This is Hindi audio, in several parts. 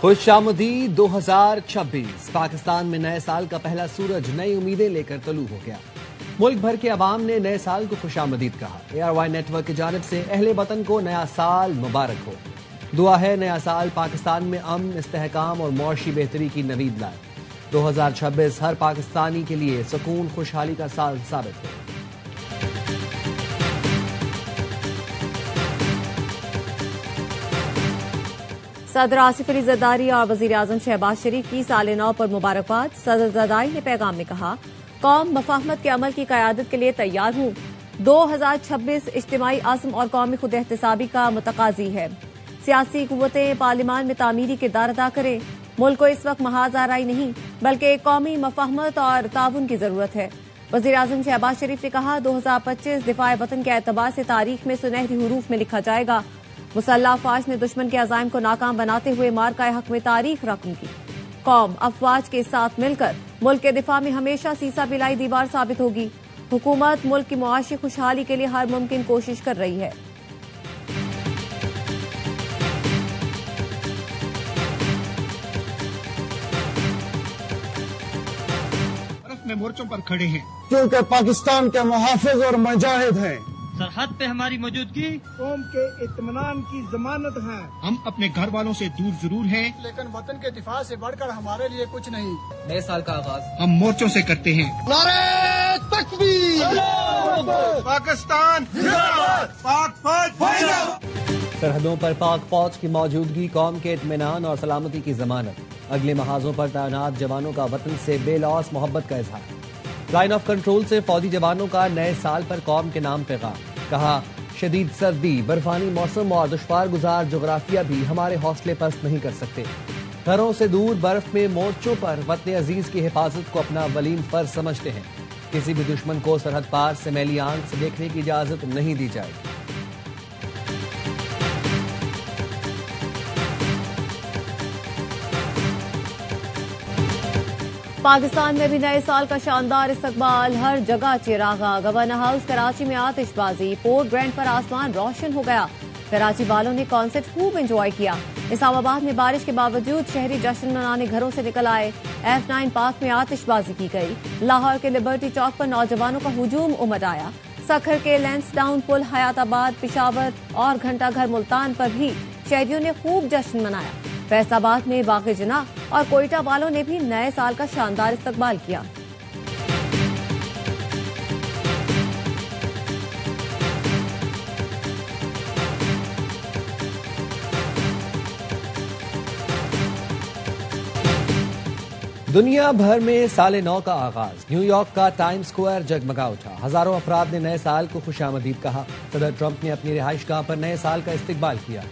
खुशामदीद 2026 पाकिस्तान में नए साल का पहला सूरज नई उम्मीदें लेकर तलू हो गया। मुल्क भर के अवाम ने नए साल को खुशामदीद कहा। ARY नेटवर्क की जानिब से अहले वतन को नया साल मुबारक हो। दुआ है नया साल पाकिस्तान में अमन, इस्तेहकाम और मुआशी बेहतरी की नवीद लाए। 2026 हर पाकिस्तानी के लिए सुकून, खुशहाली का साल साबित हो। सदर आसिफ अली जरदारी और वजीर आजम शहबाज शरीफ की साल नौ पर मुबारकबाद। सदर जरदारी ने पैगाम में कहा, कौम मफाहमत के अमल की कयादत के लिए तैयार हूं। 2026 इज्तिमाई आज़म और कौमी खुद एहतसाबी का मुतकाजी है। सियासी कुव्वतें पार्लियामान में तामीरी किरदार अदा करें। मुल्क को इस वक्त महाज आराई नहीं बल्कि कौमी मफाहमत और ताउन की जरूरत है। वजीर आजम शहबाज शरीफ ने कहा, 2025 दिफाए वतन के एतबार से तारीख में सुनहरी हरूफ में लिखा जाएगा। मुसल्लह अफवाज ने दुश्मन के अज़ाइम को नाकाम बनाते हुए मार्का हक में तारीख रकम की। कौम अफवाज के साथ मिलकर मुल्क के दिफा में हमेशा सीसा बिलाई दीवार साबित होगी। हुकूमत मुल्क की मुआशी खुशहाली के लिए हर मुमकिन कोशिश कर रही है। में मोर्चों पर खड़े हैं क्योंकि पाकिस्तान के मुहाफिज और मुजाहिद हैं। सरहद पे हमारी मौजूदगी कौम के इत्मीनान की जमानत है। हम अपने घर वालों से दूर जरूर हैं, लेकिन वतन के दिफा से बढ़कर हमारे लिए कुछ नहीं। नए साल का आगाज हम मोर्चों से करते हैं। नारे तकबीर, पाकिस्तान जिंदाबाद, पाक फौज। सरहदों पर पाक फौज की मौजूदगी कौम के इत्मीनान और सलामती की जमानत। अगले महाजों पर तैनात जवानों का वतन से बेलौस मोहब्बत का इजहार। लाइन ऑफ कंट्रोल से फौजी जवानों का नए साल पर कौम के नाम पैगाम। कहा, शदीद सर्दी, बर्फानी मौसम और दुश्वार गुजार जोग्राफिया भी हमारे हौसले पस्त नहीं कर सकते। घरों से दूर बर्फ में मोर्चों पर वतन अजीज की हिफाजत को अपना वलीन फर्ज समझते हैं। किसी भी दुश्मन को सरहद पार से मैली आंख से देखने की इजाजत नहीं दी जाएगी। पाकिस्तान में भी नए साल का शानदार इस्तकबाल, हर जगह चिरागा। गवर्नर हाउस कराची में आतिशबाजी, पोर्ट ब्रेंट पर आसमान रोशन हो गया। कराची वालों ने कॉन्सर्ट खूब एंजॉय किया। इस्लामाबाद में बारिश के बावजूद शहरी जश्न मनाने घरों से निकल आए। F9 पार्क में आतिशबाजी की गई। लाहौर के लिबर्टी चौक पर नौजवानों का हुजूम उमड़ आया। सखर के लैंसडाउन पुल, हयाताबाद, पिशावर और घंटाघर मुल्तान पर भी शहरियों ने खूब जश्न मनाया। फैसलाबाद में बाग़े जना और कोयटा वालों ने भी नए साल का शानदार इस्तकबाल किया। दुनिया भर में साल नौ का आगाज। न्यूयॉर्क का टाइम स्क्वायर जगमगा उठा। हजारों अफराद ने नए साल को खुशामदीद कहा। सदर ट्रंप ने अपनी रिहाइशगाह पर नए साल का इस्तकबाल किया।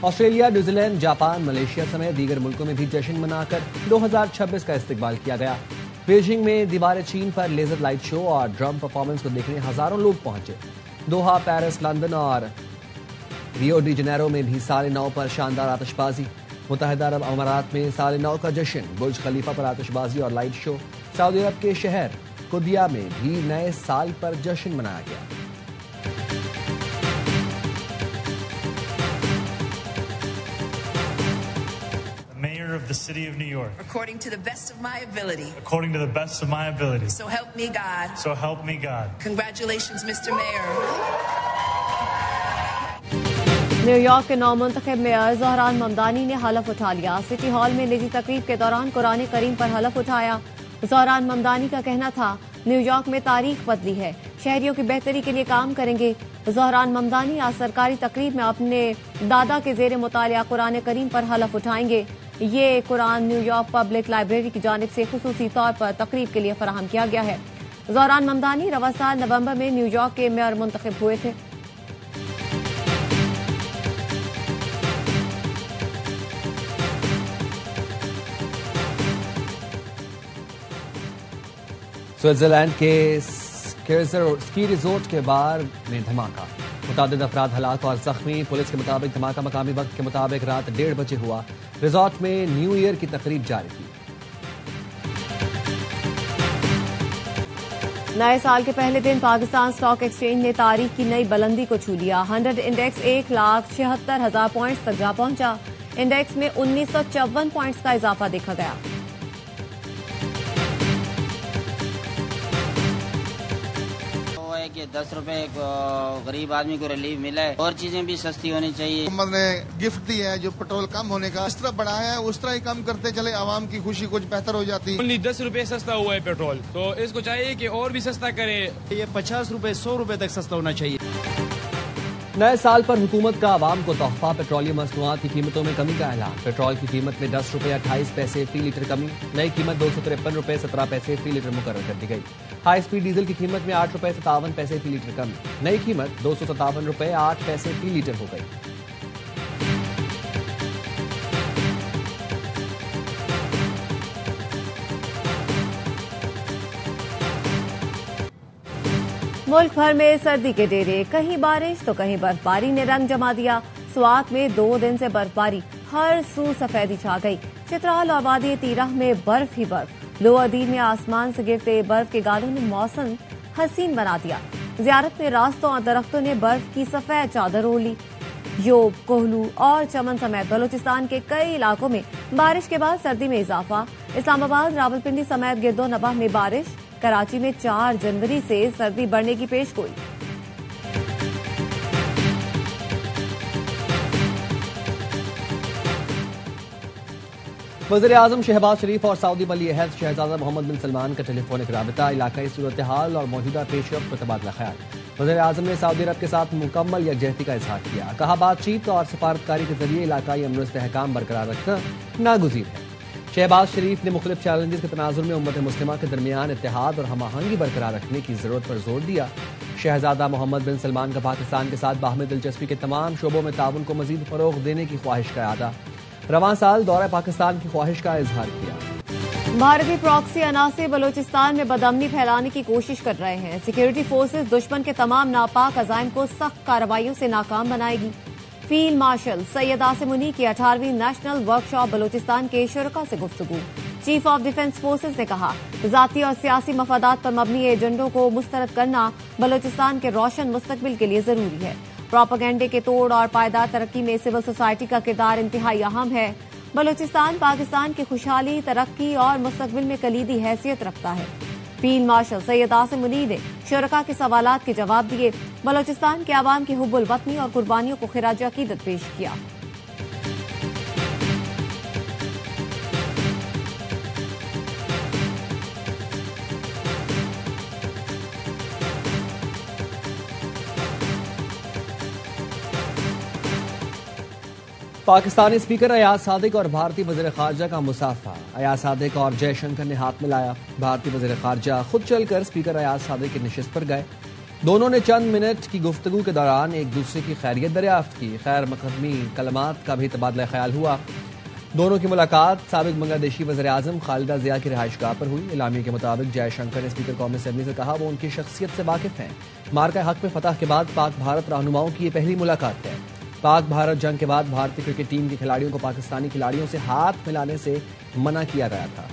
ऑस्ट्रेलिया, न्यूजीलैंड, जापान, मलेशिया समेत दीगर मुल्कों में भी जश्न मनाकर 2026 का इस्तकबाल किया गया। बीजिंग में दीवार चीन पर लेजर लाइट शो और ड्रम परफॉर्मेंस को देखने हजारों लोग पहुंचे। दोहा, पेरिस, लंदन और रियो डी जनेरो में भी साल नौ पर शानदार आतिशबाजी। मुत्तहिदा अरब अमारात में साल नौ का जश्न, बुर्ज खलीफा पर आतिशबाजी और लाइट शो। सऊदी अरब के शहर कुदिया में भी नए साल पर जश्न मनाया गया। Of the city of New York. According to the best of my ability. According to the best of my ability. So help me God. So help me God. Congratulations, Mr. Mayor. New York के नौमुंतखब मेयर ज़हरान ममदानी ने हलफ उठा लिया। सिटी हॉल में निजी तकरीब के दौरान कुरान करीम पर हलफ उठाया। ज़हरान ममदानी का कहना था, न्यूयॉर्क में तारीख बदली है, शहरियों की बेहतरी के लिए काम करेंगे। ज़हरान ममदानी आज सरकारी तकरीब में अपने दादा के जेर मुतालिया कुरान करीम पर हलफ उठाएंगे। ये कुरान न्यूयॉर्क पब्लिक लाइब्रेरी की जानिब से खुसूसी तौर पर तकरीब के लिए फराहम किया गया है। ज़हरान ममदानी रवा साल नवंबर में न्यूयॉर्क के मेयर मुंतखब हुए थे। स्विट्जरलैंड के स्की रिजोर्ट के बार में धमाका, मुतादिद अफराद हलाक और जख्मी। पुलिस के मुताबिक धमाका मकामी वक्त के मुताबिक रात 1:30 बजे हुआ। रिजॉर्ट में न्यू ईयर की तकरीब जारी थी। नए साल के पहले दिन पाकिस्तान स्टॉक एक्सचेंज ने तारीख की नई बुलंदी को छू लिया। 100 इंडेक्स 1,76,000 पॉइंट्स तक जा पहुंचा। इंडेक्स में 1954 पॉइंट्स का इजाफा देखा गया। कि 10 रुपए गरीब आदमी को रिलीफ मिला है और चीजें भी सस्ती होनी चाहिए। हुकूमत ने गिफ्ट दिया है जो पेट्रोल कम होने का, इस तरह बढ़ाया है उस तरह ही कम करते चले, आवाम की खुशी कुछ बेहतर हो जाती है। 10 रुपए सस्ता हुआ है पेट्रोल, तो इसको चाहिए कि और भी सस्ता करे। ये 50 रुपए 100 रुपए तक सस्ता होना चाहिए। नए साल पर हुकूमत का आवाम को तोहफा, पेट्रोलियम मसनूआत की कीमतों में कमी का ऐलान। पेट्रोल की कीमत में 10 रुपए 28 पैसे फी लीटर कमी, नई कीमत 253 रुपए 17 पैसे फी लीटर मुकर्रर कर दी गई। हाई स्पीड डीजल की कीमत में 8 रुपए 57 पैसे फी लीटर कमी, नई कीमत 257 रुपए 8 पैसे फी लीटर हो गई। मुल्क भर में सर्दी के डेरे, कहीं बारिश तो कहीं बर्फबारी ने रंग जमा दिया। स्वात में 2 दिन से बर्फबारी, हर सू सफेदी छा गई। चित्राल और वादी तीरह में बर्फ ही बर्फ। लोअर दीन में आसमान से गिरते बर्फ के गालों ने मौसम हसीन बना दिया। जियारत में रास्तों और दरख्तों ने बर्फ की सफेद चादर ओढ़ ली। योब, कोहलू और चमन समेत बलोचिस्तान के कई इलाकों में बारिश के बाद सर्दी में इजाफा। इस्लामाबाद, रावलपिंडी समेत गिरदोनवाह में बारिश। कराची में 4 जनवरी से सर्दी बढ़ने की पेशगोई। वज़ीर आज़म शहबाज शरीफ और सऊदी वली अहद शहजादा मोहम्मद बिन सलमान का टेलीफोनिक राबता, इलाकाई सूरत हाल और मौजूदा पेशरफ्त पर तबादला ख्याल। वज़ीर आज़म ने सऊदी अरब के साथ मुकम्मल यकजहती का इज़हार किया। कहा, बातचीत और सफारतकारी के जरिए इलाकाई अमन इस्तेहकाम बरकरार रखना नागुज़ीर है। शहबाज शरीफ ने मुख्तलिफ चैलेंजेस के तनाजुर में उम्मत मुस्लिमा के दरमियान इत्तेहाद और हम आहंगी बरकरार रखने की जरूरत पर जोर दिया। शहजादा मोहम्मद बिन सलमान का पाकिस्तान के साथ बाहमी दिलचस्पी के तमाम शोबों में ताउन को मजीद फरोग देने की ख्वाहिश का इरादा। रवां साल दौरा पाकिस्तान की ख्वाहिश का इजहार किया। भारतीय प्रॉक्सी अनासर बलोचिस्तान में बदअमनी फैलाने की कोशिश कर रहे हैं। सिक्योरिटी फोर्सेज दुश्मन के तमाम नापाक अज़ाइम को सख्त कार्रवाइयों से नाकाम बनाएगी। फील्ड मार्शल सैयद आसिम मुनी की 18वीं नेशनल वर्कशॉप बलोचिस्तान के शुरका से गुफ्तगू। चीफ ऑफ डिफेंस फोर्सेज ने कहा, जाती और सियासी मफादात पर मबनी एजेंडों को मुस्तरद करना बलोचिस्तान के रोशन मुस्तकबिल के लिए जरूरी है। प्रोपेगेंडे के तोड़ और पायदार तरक्की में सिविल सोसाइटी का किरदार इंतहाई अहम है। बलोचिस्तान पाकिस्तान की खुशहाली, तरक्की और मुस्तकबिल में कलीदी हैसियत रखता है। फील्ड मार्शल सैयद आसिम मुनी ने शुरका के सवालात के जवाब दिए। बलोचिस्तान के अवाम की हुब्बुल वतनी और कुर्बानियों को खिराज अकीदत पेश किया। पाकिस्तानी स्पीकर अयाज सादिक और भारतीय वज़ीर ख़ारजा का मुसाफा। अयाज सादिक और जयशंकर ने हाथ मिलाया। भारतीय वज़ीर ख़ारजा खुद चलकर स्पीकर अयाज सादिक की नशिस्त पर गए। दोनों ने चंद मिनट की गुफ्तगू के दौरान एक दूसरे की खैरियत दरियाफ्त की। खैर मकदमी कलमात का भी तबादला ख्याल हुआ। दोनों की मुलाकात साबिक बांग्लादेशी वज़ीर आज़म खालिदा जिया की रिहाइशगाह पर हुई। इलामी के मुताबिक जयशंकर ने स्पीकर कौमी असम्बली से कहा, वो उनकी शख्सियत से वाकिफ हैं। मार्का हक में फतह के बाद पाक भारत रहनुमाओं की ये पहली मुलाकात है। पाक भारत जंग के बाद भारतीय क्रिकेट टीम के खिलाड़ियों को पाकिस्तानी खिलाड़ियों से हाथ मिलाने से मना किया गया था।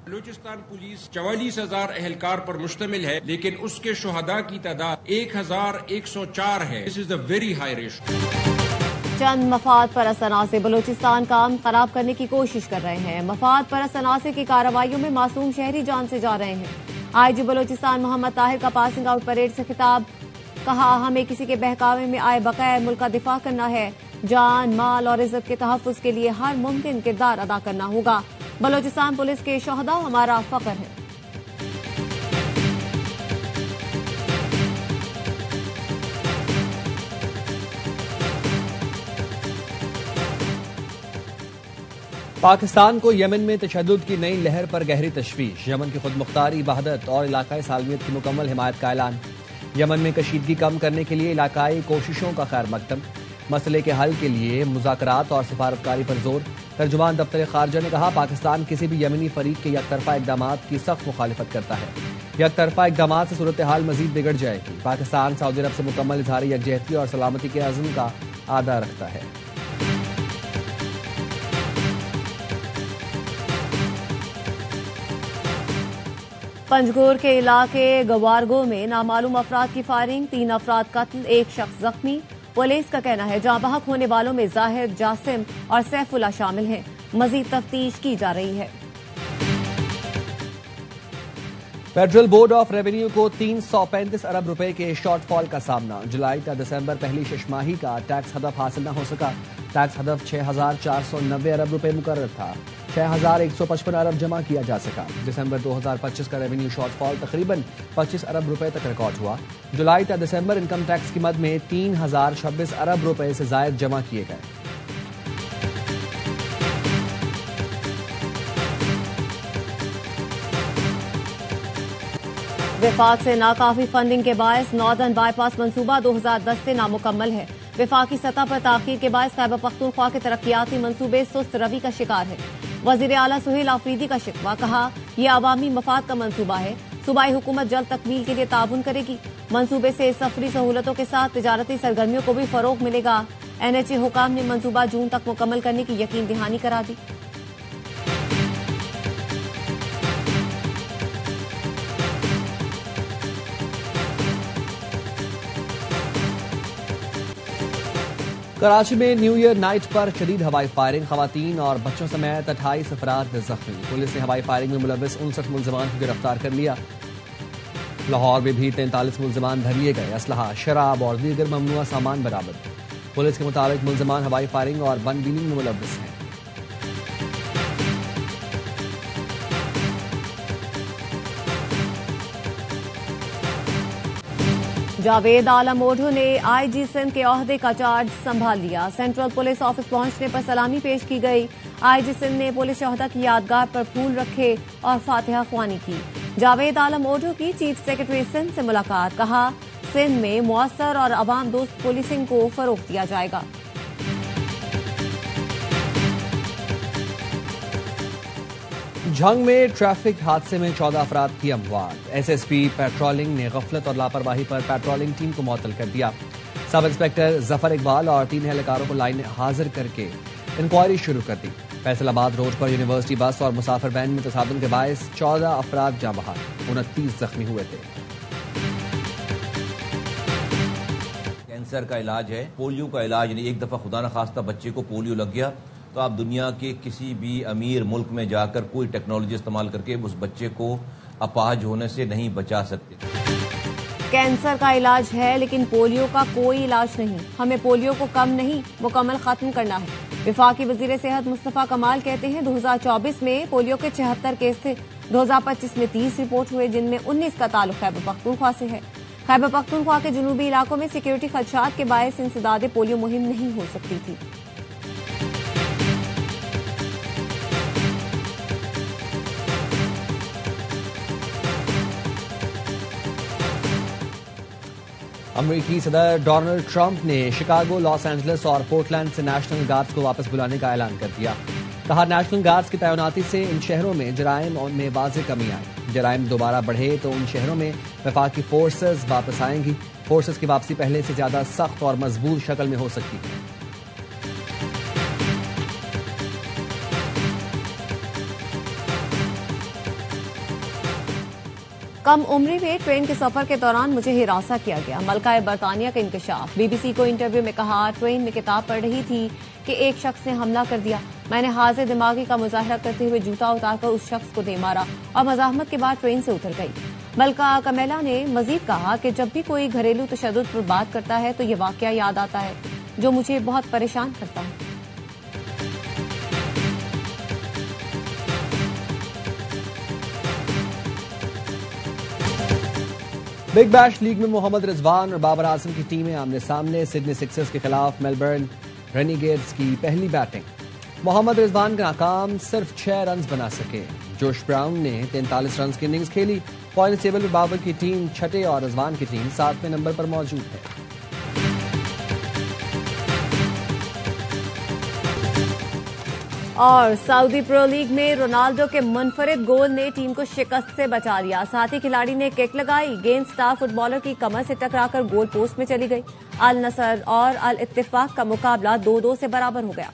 बलूचिस्तान पुलिस 44,000 एहलकार पर मुश्तमिल है, लेकिन उसके शुहदा की तादाद 1,104 है। This is the very high ratio. चंद मफाद परस्त अनासर बलोचिस्तान का अमन खराब करने की कोशिश कर रहे हैं। मफाद परस्त अनासर की कार्रवाइयों में मासूम शहरी जान से जा रहे हैं। आईजी बलोचिस्तान मोहम्मद ताहिर का पासिंग आउट परेड से खिताब। कहा, हमें किसी के बहकावे में आए बकाया मुल्क का दिफा करना है। जान, माल और इज्जत के तहफ्फुज के लिए हर मुमकिन किरदार अदा करना होगा। बलोचिस्तान पुलिस के शोहदा हमारा फख्र है। पाकिस्तान को यमन में तशद्दुद की नई लहर पर गहरी तशवीश। यमन की खुद मुख्तारी, वहदत और इलाकाई सालमियत की मुकम्मल हिमायत का ऐलान। यमन में कशीदगी कम करने के लिए इलाकाई कोशिशों का खैर मकदम। मसले के हल के लिए मुज़ाकरात और सफारतकारी पर जोर। तर्जुमान दफ्तर खारजा ने कहा, पाकिस्तान किसी भी यमनी फरीक के यकतरफा इक़दामात की सख्त मुखालिफत करता है। यकतरफा इक़दामात से सूरत हाल मजीद बिगड़ जाएगी। पाकिस्तान सऊदी अरब से मुकम्मल इज़हार यकजहती और सलामती के अज़्म का आदा रखता है। पंजगोर के इलाके गवारगो में नामालूम अफराद की फायरिंग, 3 अफराद कत्ल, 1 शख्स जख्मी। पुलिस का कहना है जहां बहक होने वालों में जाहिर, जासिम और सैफुल्ला शामिल हैं। मजीद तफ्तीश की जा रही है। फेडरल बोर्ड ऑफ रेवेन्यू को 335 अरब रुपए के शॉर्टफॉल का सामना। जुलाई का दिसंबर पहली छमाही का टैक्स हदफ हासिल न हो सका। टैक्स हदफ 6,490 अरब रुपए मुकर्रर था। 6,155 अरब जमा किया जा सका। दिसंबर 2025 का रेवेन्यू शॉर्टफॉल तकरीबन 25 अरब रुपए तक रिकॉर्ड हुआ। जुलाई का दिसंबर इनकम टैक्स की मद में 3,026 अरब रुपए से जायद जमा किए गए। विफाक से नाकाफी फंडिंग के बायस नॉर्दर्न बाईपास मंसूबा 2010 से नामुकम्मल है। विफाकी सतह पर ताखीर के बायस खैबर पख्तूनख्वा के तरक्याती मंसूबे सुस्त रवि का शिकार है। वजीर आला सुहेल आफरीदी का शिकवा, कहा यह अवामी मफाद का मंसूबा है। सूबाई हुकूमत जल्द तकमील के लिए ताउन करेगी। मंसूबे से सफरी सहूलतों के साथ तिजारती सरगर्मियों को भी फरोग मिलेगा। NHA हुकाम ने मंसूबा जून तक मुकम्मल करने की यकीन दहानी करा दी। कराची में न्यू ईयर नाइट पर शदीद हवाई फायरिंग, खवातीन और बच्चों समेत 28 अफराद जख्मी। पुलिस ने हवाई फायरिंग में मुलविस 59 मुलजमान को गिरफ्तार कर लिया। लाहौर में भी 43 मुलजमान धर लिए गए। असलहा, शराब और दीगर ममनुआ सामान बरामद। पुलिस के मुताबिक मुलजमान हवाई फायरिंग और बन डीलिंग में मुलविस हैं। जावेद आलम ओढ़ो ने IG सिंध के ओहदे का चार्ज संभाल लिया। सेंट्रल पुलिस ऑफिस पहुंचने पर सलामी पेश की गई। IG सिंध ने पुलिस शोहदा की यादगार पर फूल रखे और फातिहा ख्वानी की। जावेद आलम ओढ़ो की चीफ सेक्रेटरी सिंध से मुलाकात, कहा सिंध में मुअस्सर और अवाम दोस्त पुलिसिंग को फरोग दिया जाएगा। झंग में ट्रैफिक हादसे में 14 अफराद की अमवात। SSP पेट्रोलिंग ने गफलत और लापरवाही पर पेट्रोलिंग टीम को मुअत्तल कर दिया। सब इंस्पेक्टर जफर इकबाल और 3 एहलकारों को लाइन हाजिर करके इंक्वायरी शुरू कर दी। फैसलाबाद रोड पर यूनिवर्सिटी बस और मुसाफिर वैन में तसादुम के बायस 14 अफराद जाँ बहाल, 29 जख्मी हुए थे। कैंसर का इलाज है, पोलियो का इलाज नहीं। एक दफा खुदा न खास्ता बच्चे को पोलियो लग गया तो आप दुनिया के किसी भी अमीर मुल्क में जाकर कोई टेक्नोलॉजी इस्तेमाल करके उस बच्चे को अपाहज होने से नहीं बचा सकते। कैंसर का इलाज है लेकिन पोलियो का कोई इलाज नहीं। हमें पोलियो को कम नहीं मुकम्मल खत्म करना है। विफाकी वजीर सेहत मुस्तफा कमाल कहते हैं 2024 में पोलियो के 76 केस थे। 2025 में 30 रिपोर्ट हुए, जिनमें 19 का ताल्लुक खैबर पख्तूनख्वा से है। खैबर पख्तूनख्वा के जुनूबी इलाकों में सिक्योरिटी खदशात के बायस इंसदाद पोलियो मुहिम नहीं हो सकती थी। अमेरिकी सदर डोनाल्ड ट्रंप ने शिकागो, लॉस एंजलिस और पोर्टलैंड से नेशनल गार्ड्स को वापस बुलाने का ऐलान कर दिया। कहा नेशनल गार्ड्स की तैनाती से इन शहरों में जराइम में वाज़ेह कमी आई। जराइम दोबारा बढ़े तो उन शहरों में वफाकी फोर्सेस वापस आएंगी। फोर्सेस की वापसी पहले से ज्यादा सख्त और मजबूत शक्ल में हो सकती है। कम उम्री में ट्रेन के सफर के दौरान मुझे हिरासा किया गया। मलका बरतानिया का इंकशाफ। BBC को इंटरव्यू में कहा ट्रेन में किताब पढ़ रही थी कि एक शख्स ने हमला कर दिया। मैंने हाजिर दिमागी का मुजाहरा करते हुए जूता उतारकर उस शख्स को दे मारा और मज़ाहमत के बाद ट्रेन से उतर गई। मलका कमेला ने मजीद कहा कि जब भी कोई घरेलू तशद्दुद पर बात करता है तो ये वाकया याद आता है जो मुझे बहुत परेशान करता है। बिग बैश लीग में मोहम्मद रिजवान और बाबर आजम की टीमें आमने सामने। सिडनी सिक्सर्स के खिलाफ मेलबर्न रेनिगेड्स की पहली बैटिंग। मोहम्मद रिजवान का नाकाम, सिर्फ 6 रन बना सके। जोश ब्राउन ने 43 रन की इनिंग्स खेली। पॉइंट टेबल में बाबर की टीम छठे और रिजवान की टीम 7वें नंबर पर मौजूद है। और सऊदी प्रो लीग में रोनाल्डो के मुनफरिद गोल ने टीम को शिकस्त से बचा लिया। साथ ही खिलाड़ी ने किक लगाई, गेंद स्टार फुटबॉलर की कमर से टकराकर गोल पोस्ट में चली गई। अल नसर और अल इत्तेफाक का मुकाबला 2-2 से बराबर हो गया।